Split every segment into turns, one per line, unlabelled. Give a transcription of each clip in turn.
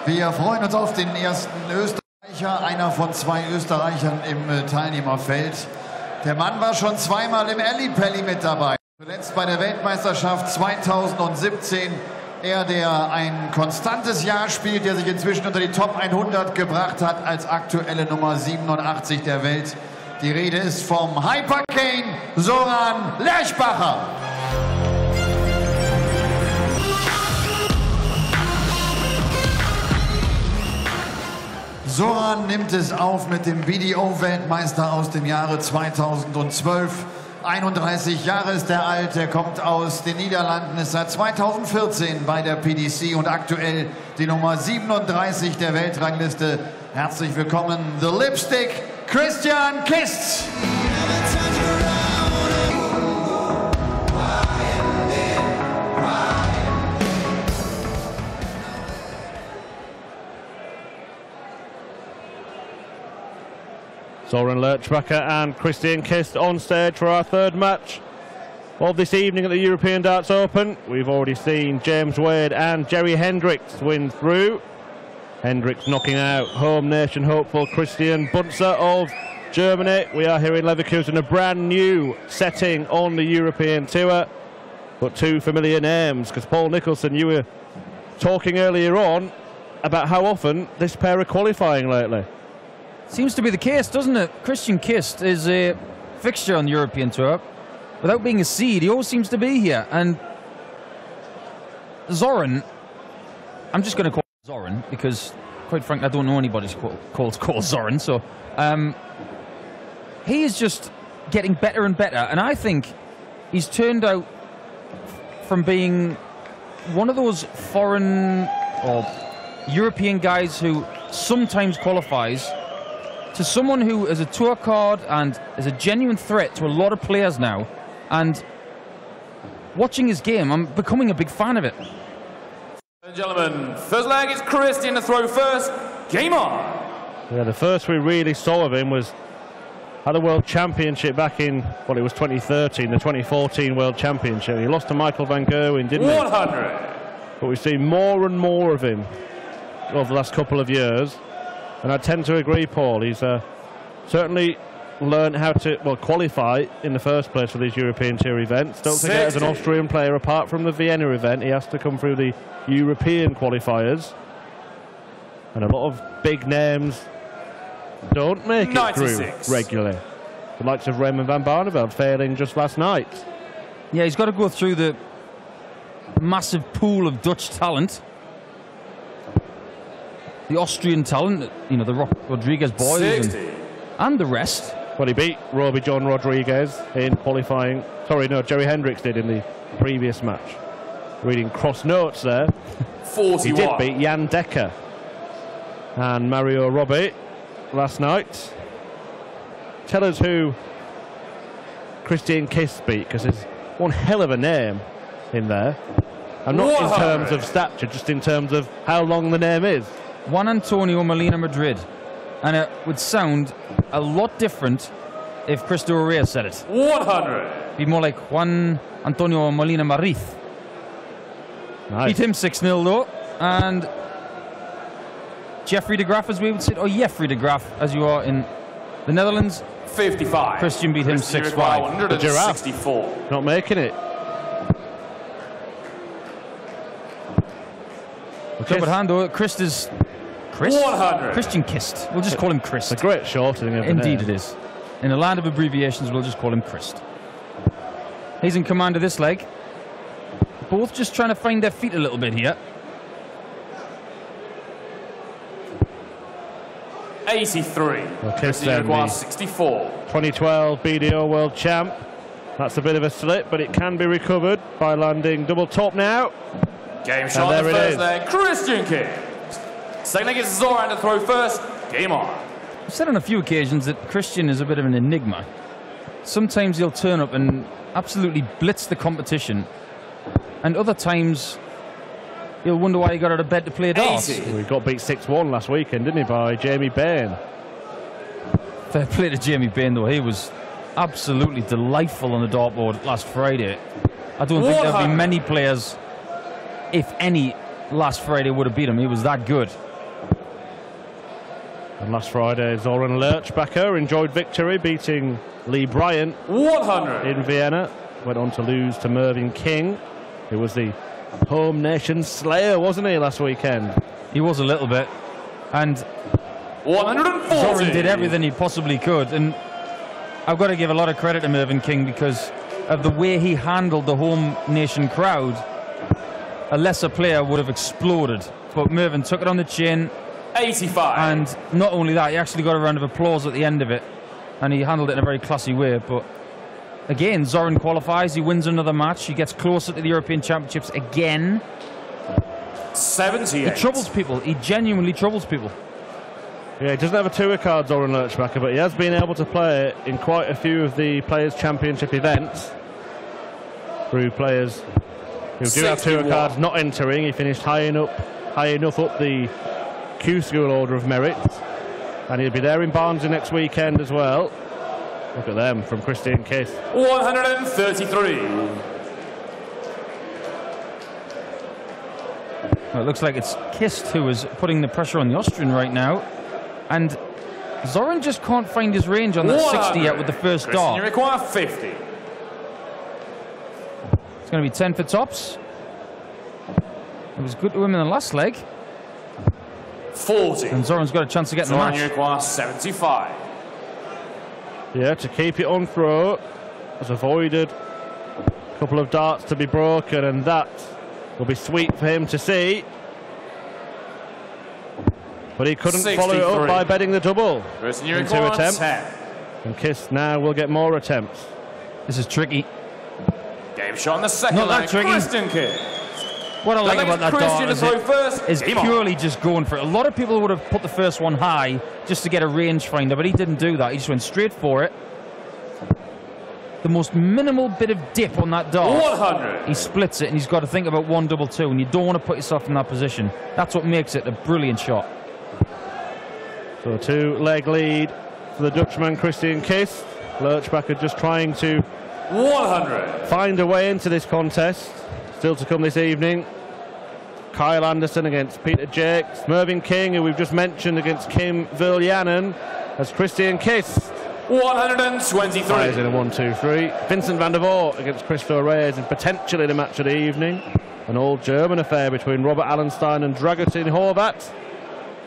Wir freuen uns auf den ersten Österreicher, einer von 2 Österreichern im Teilnehmerfeld. Der Mann war schon zweimal im Ellipelli mit dabei. Zuletzt bei der Weltmeisterschaft 2017. Er, der ein konstantes Jahr spielt, der sich inzwischen unter die Top 100 gebracht hat als aktuelle Nummer 87 der Welt. Die Rede ist vom Hypercane Zoran Lerchbacher. Zoran nimmt es auf mit dem BDO-Weltmeister aus dem Jahre 2012. 31 Jahre ist er alt, er kommt aus den Niederlanden, ist seit 2014 bei der PDC und aktuell die Nummer 37 der Weltrangliste. Herzlich willkommen, The Lipstick, Christian Kist.
Zoran Lerchbacher and Christian Kist on stage for our third match of this evening at the European Darts Open. We've already seen James Wade and Jerry Hendricks win through. Hendricks knocking out home nation hopeful Christian Bunzer of Germany. We are here in Leverkusen, a brand new setting on the European Tour. But 2 familiar names, because Paul Nicholson, you were talking earlier on about how often this pair are qualifying lately.
Seems to be the case, doesn't it? Christian Kist is a fixture on the European Tour. Without being a seed, he always seems to be here. And Zoran, I'm just going to call him Zoran because, quite frankly, I don't know anybody called Zoran. So he is just getting better and better. And I think he's turned out from being one of those foreign or European guys who sometimes qualifies to someone who is a tour card and is a genuine threat to a lot of players now. And watching his game, I'm becoming a big fan of it.
Ladies and gentlemen, first leg is Christian to throw first. Game on!
Yeah, the first we really saw of him was at the World Championship back in, well, it was 2013, the 2014 World Championship. He lost to Michael van Gerwen, didn't he?
100!
But we've seen more and more of him over the last couple of years. And I tend to agree, Paul. He's certainly learned how to, well, qualify in the first place for these European Tour events. Don't forget, as an Austrian player, apart from the Vienna event, he has to come through the European qualifiers. And a lot of big names don't make it through regularly. The likes of Raymond van Barneveld failing just last night.
Yeah, he's got to go through the massive pool of Dutch talent. The Austrian talent, you know, the Rodriguez boys and the rest.
Well, he beat Roby John Rodriguez in qualifying. Sorry, no, Jerry Hendricks did in the previous match. Reading cross notes there.
41.
He did beat Jan Dekker and Mario Roby last night. Tell us who Christian Kist beat, because there's one hell of a name in there. And not in terms of stature, just in terms of how long the name is.
Juan Antonio Molina Madrid. And it would sound a lot different if Cristo Urrea said it.
100.
Be more like Juan Antonio Molina Mariz.
Nice.
Beat him 6-0 though. And Jeffrey de Graaf, as we would say, or Jeffrey de Graaf, as you are in the Netherlands.
55.
Christian beat him 6-5.
The Giraffe
64.
Not making it.
Job at hand though. Christ is... Chris?
100.
Christian Kist. We'll just call him Christ.
It's a great shortening of the
Indeed
name.
it is. In a land of abbreviations, we'll just call him Christ. He's in command of this leg. Both just trying to find their feet a little bit here.
83.
Well,
Christian requires 64.
2012 BDO World Champ. That's a bit of a slip, but it can be recovered by landing double top now.
Game shot on the first leg. Christian Kist. Second leg is Zoran to throw first. Game on.
I've said on a few occasions that Christian is a bit of an enigma. Sometimes he'll turn up and absolutely blitz the competition, and other times you'll wonder why he got out of bed to play darts.
Well, he got beat 6-1 last weekend, didn't he, by Jamie Bain.
Fair play to Jamie Bain, though. He was absolutely delightful on the dartboard last Friday. I don't think there'll be many players, if any, last Friday would have beat him. He was that good.
And last Friday, Zoran Lerchbacher enjoyed victory, beating Lee Bryant
100
in Vienna. Went on to lose to Mervyn King, who was the home nation slayer, wasn't he, last weekend?
He was a little bit. And
140.
Zoran did everything he possibly could. And I've got to give a lot of credit to Mervyn King because of the way he handled the home nation crowd. A lesser player would have exploded. But Mervyn took it on the chin.
85.
And not only that, he actually got a round of applause at the end of it. And he handled it in a very classy way. But again, Zoran qualifies. He wins another match. He gets closer to the European Championships again.
78.
He troubles people. He genuinely troubles people.
Yeah, he doesn't have a tour card, Zoran Lerchbacher, but he has been able to play in quite a few of the Players' Championship events through players who do have tour cards not entering. He finished high enough up the Q School Order of Merit, and he'll be there in Barnsley next weekend as well. Look at them from Christian Kist.
133.
Well, it looks like it's Kist who is putting the pressure on the Austrian right now. And Zoran just can't find his range on that 60 yet with the first dart.
You require 50.
It's going to be 10 for tops. It was good to him in the last leg.
40.
And Zoran's got a chance to get in the
Zoran,
match.
you require 75.
Yeah, to keep it on throw, has avoided a couple of darts to be broken, and that will be sweet for him to see. But he couldn't
63.
follow it up by betting the double
You
in 2 attempts. 10. And Kist now will get more attempts.
This is tricky.
Game shot on the second
Not that
leg.
tricky.
Christian Kist.
What I like about that dart is
Game
purely just going for it. A lot of people would have put the first one high just to get a rangefinder, but he didn't do that. He just went straight for it. The most minimal bit of dip on that dart.
100.
He splits it, and he's got to think about 1-2-2, and you don't want to put yourself in that position. That's what makes it a brilliant shot.
So a 2-leg lead for the Dutchman Christian Kist. Lerchbacher just trying to
100.
find a way into this contest. Still to come this evening. Kyle Anderson against Peter Jakes. Mervyn King, who we've just mentioned, against Kim Viljanen, as Christian Kist.
123.
Fires in a 1-2-3. Vincent van der Voort against Christo Reyes, and potentially the match of the evening. An old German affair between Robert Allenstein and Dragutin Horvat.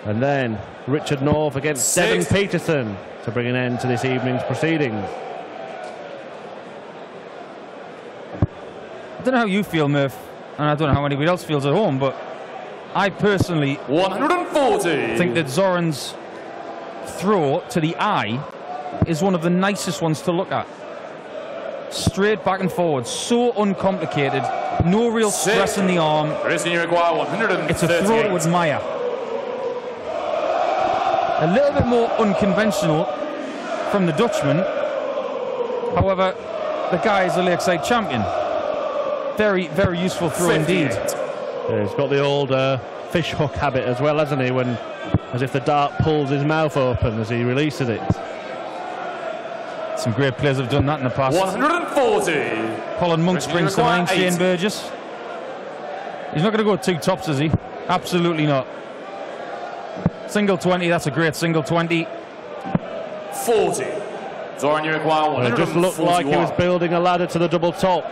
And then Richard North against Devin Peterson to bring an end to this evening's proceedings.
I don't know how you feel, Murph, and I don't know how anybody else feels at home, but I personally
140.
think that Zoran's throw to the eye is one of the nicest ones to look at. Straight back and forward, so uncomplicated, no real stress in the arm.
Christian, you require 138.
It's a throw to admire. A little bit more unconventional from the Dutchman. However, the guy is a Lakeside champion. Very, very useful throw indeed.
Yeah, he's got the old fish hook habit as well, hasn't he? When, as if the dart pulls his mouth open as he releases it.
Some great players have done that in the past.
140.
Colin Monk springs to mind. Shane Burgess. He's not going to go 2 tops, is he? Absolutely not. Single 20, that's a great single 20.
40. Zoran, you require 141.
It just looked like he was building a ladder to the double top.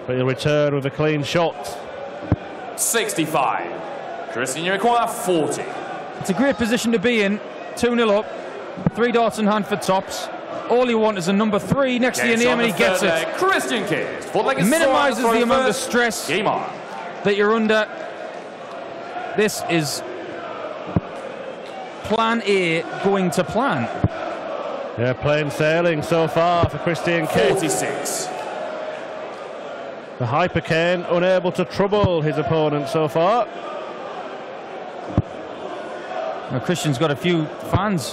But he'll return with a clean shot.
65. Christian, you require 40.
It's a great position to be in. 2-0 up. 3 darts in hand for tops. All you want is a number 3 next to your name, and he gets it.
Christian Kist.
Minimises the amount of stress
Game on.
that you're under. This is plan A going to plan.
Yeah, plain sailing so far for Christian Kist.
46.
The Hypercane unable to trouble his opponent so far.
Now, Christian's got a few fans,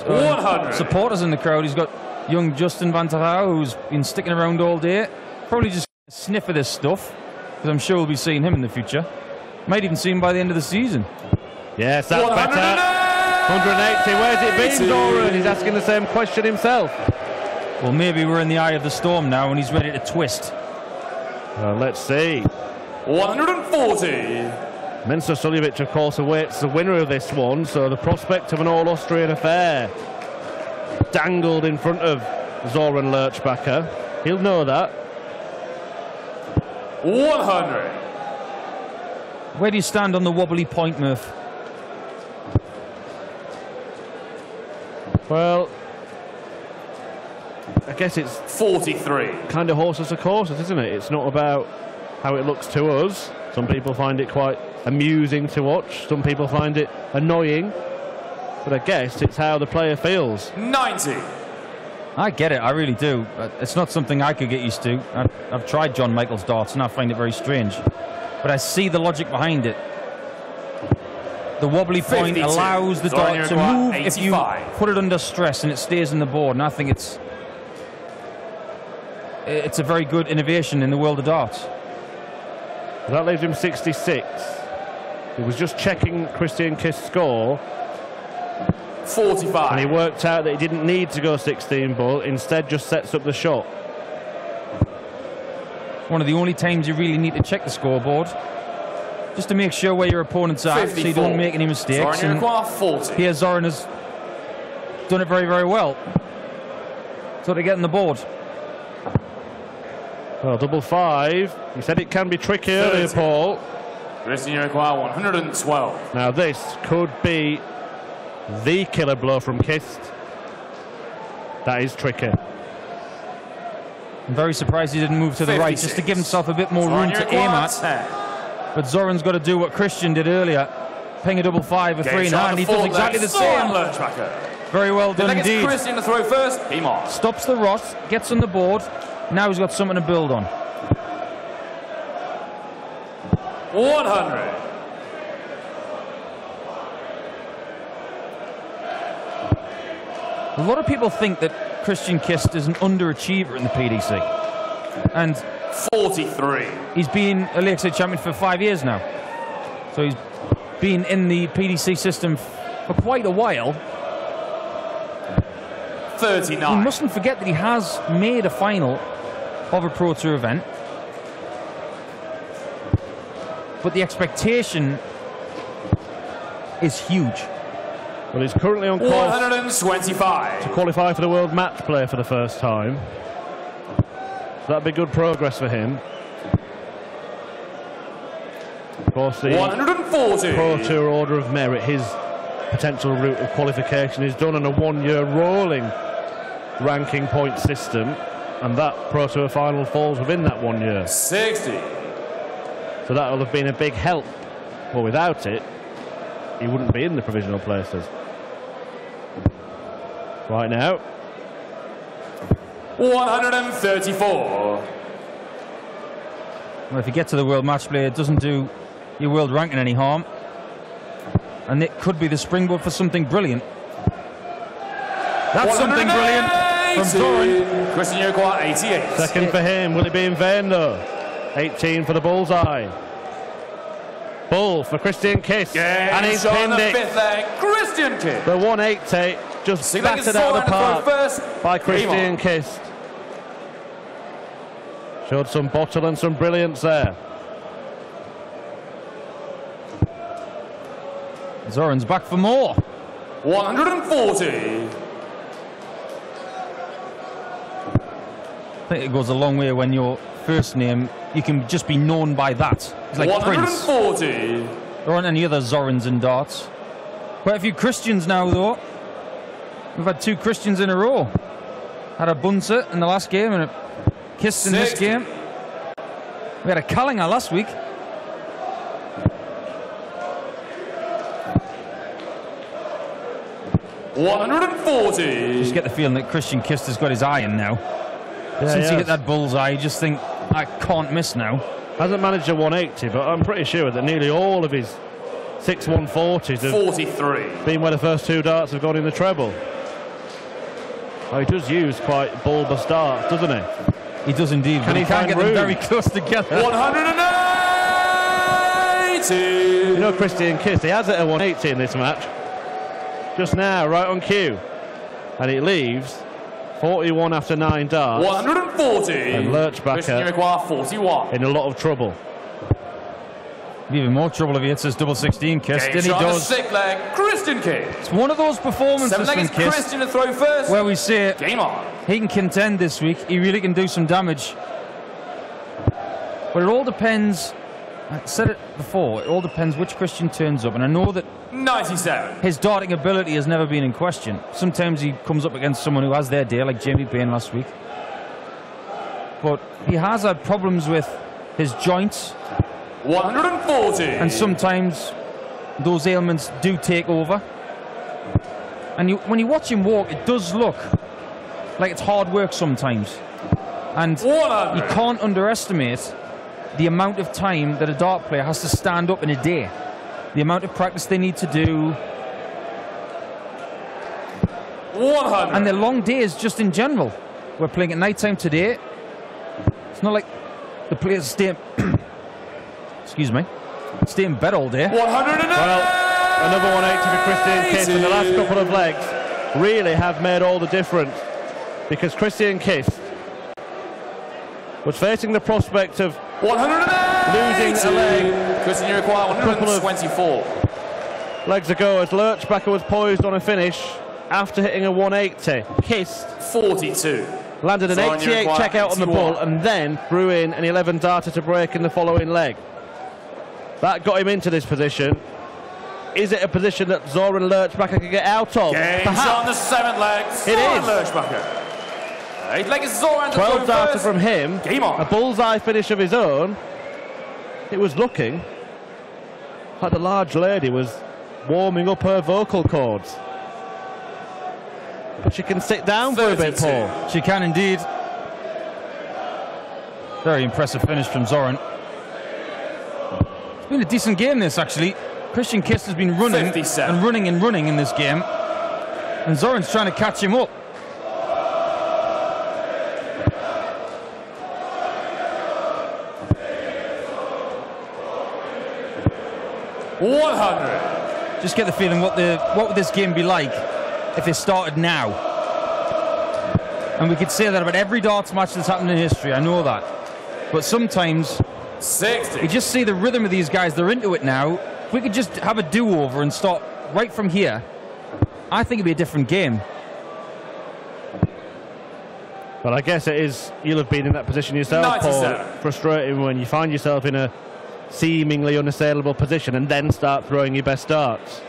supporters in the crowd. He's got young Justin Van ter Hau, who's been sticking around all day. Probably just a sniff of this stuff, because I'm sure we'll be seeing him in the future. Might even see him by the end of the season.
Yes, that's better. 180. Where's it been, Zoran? He's asking the same question himself.
Well, maybe we're in the eye of the storm now, and he's ready to twist.
Well, let's see.
140.
Mensur Suljovic, of course, awaits the winner of this one, so the prospect of an all-Austrian affair dangled in front of Zoran Lerchbacher. He'll know that.
100.
Where do you stand on the wobbly point, Murph?
Well, I guess it's
43.
kind of horses for courses, isn't it? It's not about how it looks to us. Some people find it quite amusing to watch. Some people find it annoying. But I guess it's how the player feels.
90.
I get it, I really do. It's not something I could get used to. I've tried John Michael's darts and I find it very strange. But I see the logic behind it. The wobbly point
52.
allows the dart to move
85.
if you put it under stress and it stays in the board. And I think it's a very good innovation in the world of darts.
That leaves him 66. He was just checking Christian Kist's score.
45.
And he worked out that he didn't need to go 16 ball, instead just sets up the shot.
One of the only times you really need to check the scoreboard, just to make sure where your opponents are,
54.
so you don't make any mistakes.
Zoran require 40.
Here Zoran has done it very, very well. So to get on the board.
Well, double five. You said it can be tricky earlier, Paul.
Christian require 112.
Now this could be the killer blow from Kist. That is tricky.
I'm very surprised he didn't move to the
56.
right, just to give himself a bit more room to aim at.
10.
But Zoran's got to do what Christian did earlier. Ping a double five, a three in hand. He does exactly the same. Very well done indeed.
Christian to throw first. Beam on.
Stops the rot, gets on the board. Now he's got something to build on.
100.
A lot of people think that Christian Kist is an underachiever in the PDC. And
43.
he's been a Lakeside champion for 5 years now. So he's been in the PDC system for quite a while.
39.
We mustn't forget that he has made a final of a Pro Tour event. But the expectation is huge.
Well, he's currently on course
125.
to qualify for the World Match Play for the first time. That'd be good progress for him. Of course, the
140.
Pro Tour Order of Merit, his potential route of qualification is done on a one-year rolling ranking point system, and that Pro Tour final falls within that 1 year.
60.
So that will have been a big help. But without it, he wouldn't be in the provisional places. Right now.
134.
Well, if you get to the World Match Play, it doesn't do your world ranking any harm. And it could be the springboard for something brilliant. That's something brilliant from Zoran.
Christian Uruguay, 88.
Second for him. Will it be in vain, though? 18 for the bullseye. Bull for Christian Kist. And he's pinned it.
Fifth there, Christian Kist.
The 180 just battered out of the park by Christian Kist. Showed some bottle and some brilliance there.
Zoran's back for more.
140.
I think it goes a long way when your first name, you can just be known by that. It's like
140.
Prince. There aren't any other Zorans in darts. Quite a few Christians now, though. We've had 2 Christians in a row. Had a Bunser in the last game and a Kist in this game. We had a Callinger last week.
$140.
Just get the feeling that Christian Kist has got his eye in now. Since he hit that bullseye, you just think, I can't miss now.
Hasn't managed a 180, but I'm pretty sure that nearly all of his 6 140s have
43.
been where the first 2 darts have gone in the treble. Oh, he does use quite bulbous darts, doesn't he?
He does indeed, but he can't get them very close together.
180.
You know, Christian Kist, he has hit a 180 in this match. Just now, right on cue. And it leaves 41 after 9 darts.
140.
And Lerchbacher
41.
in a lot of trouble.
Even more trouble if he hits his double 16, Kist. And he does.
Sick leg, Christian Kist.
It's one of those performances from Kist
Christian to throw first.
where we say
game on.
He can contend this week. He really can do some damage. But it all depends. I said it before. It all depends which Christian turns up. And I know that
97.
his darting ability has never been in question. Sometimes he comes up against someone who has their day, like Jamie Bain last week. But he has had problems with his joints.
140.
And sometimes those ailments do take over. And when you watch him walk, it does look like it's hard work sometimes. And
100.
you can't underestimate the amount of time that a dart player has to stand up in a day. The amount of practice they need to do.
100.
And their long days just in general. We're playing at night time today. It's not like the players stay excuse me, stay in bed all day.
100.
Well, another 180 for Christian Kist, and the last couple of legs really have made all the difference, because Christian Kist was facing the prospect of
180.
losing a leg.
Christian, you require 124.
Legs ago, as Lerchbacher was poised on a finish after hitting a 180. Kist
42.
landed an 88 check out on the bull and then threw in an 11 darter to break in the following leg. That got him into this position. Is it a position that Zoran Lerchbacher can get out of?
Games on the 7th leg.
It is.
Lerchbacher. 8th leg is Zoran.
12 darter from him.
Game on.
A bullseye finish of his own. It was looking like the large lady was warming up her vocal cords. But she can sit down for a bit, Paul.
She can indeed. Very impressive finish from Zoran. It's been a decent game, this, actually. Christian Kist has been running
57.
and running and running in this game. And Zoran's trying to catch him up.
$100.
Just get the feeling what would this game be like if it started now. And we could say that about every darts match that's happened in history, I know that. But sometimes
60.
you just see the rhythm of these guys, they're into it now. If we could just have a do-over and start right from here, I think it'd be a different game.
Well, I guess it is. You'll have been in that position yourself,
97.
Paul. Frustrating when you find yourself in a seemingly unassailable position and then start throwing your best darts.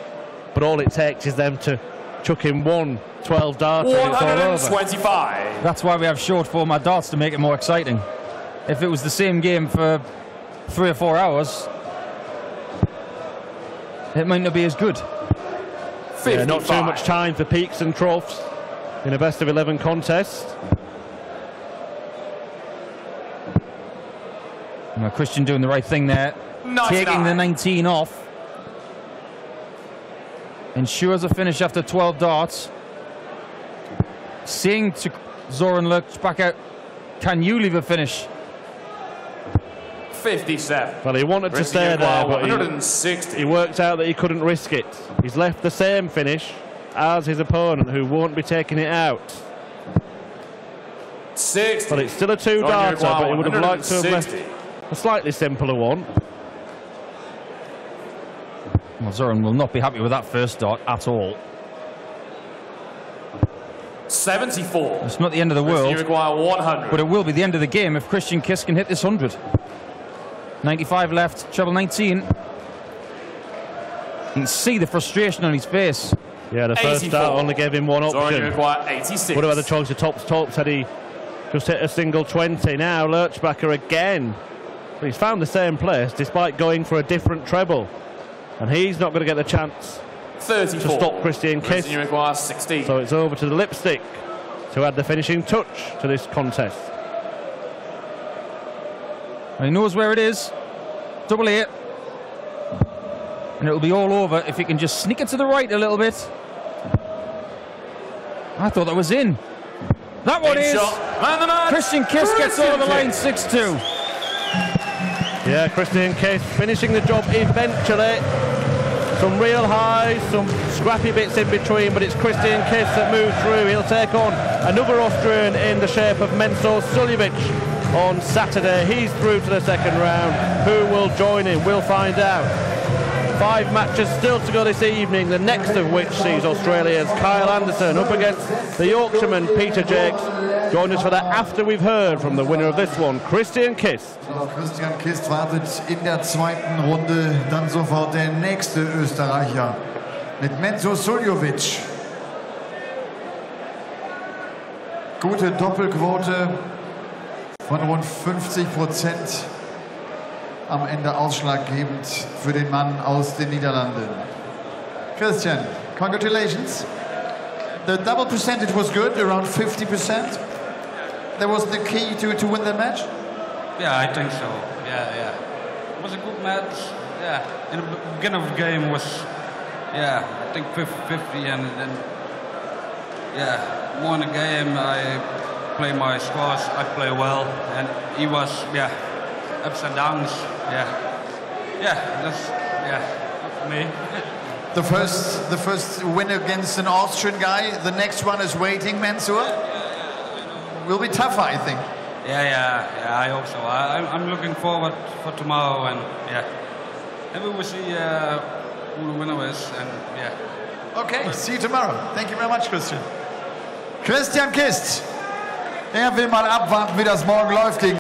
But all it takes is them to chuck in one 12 darter and it's all over.
125.
That's why we have short format darts, to make it more exciting. If it was the same game for 3 or 4 hours, it might not be as good.
Yeah, not too much time for peaks and troughs in a best of 11 contest.
Christian doing the right thing there,
99.
taking the 19 off. Ensures a finish after 12 darts. Saying to Zoran Lerchbacher, can you leave a finish?
57.
Well, he wanted to stay there, but
160.
he worked out that he couldn't risk it. He's left the same finish as his opponent, who won't be taking it out.
60.
But it's still a 2 darter, but he would have liked to have left a slightly simpler one.
Well, Zoran will not be happy with that first dart at all.
74.
It's not the end of the world.
You require 100.
But it will be the end of the game if Christian Kist can hit this 100. 95 left, treble 19. You can see the frustration on his face.
Yeah, the first
84.
start only gave him one option.
Zoran, you require 86.
Would have had a choice of tops had he just hit a single 20. Now Lerchbacher again. But he's found the same place despite going for a different treble. And he's not going to get the chance
34.
to stop Christian Kist.
You require 16.
So it's over to the lipstick to add the finishing touch to this contest.
And he knows where it is. Double 8. And it'll be all over if he can just sneak it to the right a little bit. I thought that was in. That one is. Christian Kist gets over the line, 6-2.
Yeah, Christian Kist finishing the job eventually. Some real highs, some scrappy bits in between, but it's Christian Kist that moves through. He'll take on another Austrian in the shape of Mensur Suljovic. on Saturday. He's through to the second round. Who will join him? We'll find out. 5 matches still to go this evening, the next of which sees Australia's Kyle Anderson up against the Yorkshireman Peter Jakes. Join us for that after we've heard from the winner of this one, Christian Kist.
Christian Kist wartet in der zweiten Runde dann sofort der nächste Österreicher mit Menzo Suljovic. Gute Doppelquote von rund 50%. Am Ende ausschlaggebend für den Mann aus den Niederlanden. Christian, congratulations. The double percentage was good, around 50%. That was the key to win the match?
Yeah, I think so. Yeah. It was a good match. Yeah, in the beginning of the game was, I think 50-50, and then, more in the game, I play my scores, I play well, and he was, ups and downs. That's me.
The first win against an Austrian guy. The next one is waiting, Mensur. Will be tougher, I think.
Yeah, I hope so. I'm looking forward for tomorrow, and maybe we'll see who the winner is, and
Okay, see you tomorrow. Thank you very much, Christian. Christian Kist. Er will mal abwarten, wie das morgen läuft gegen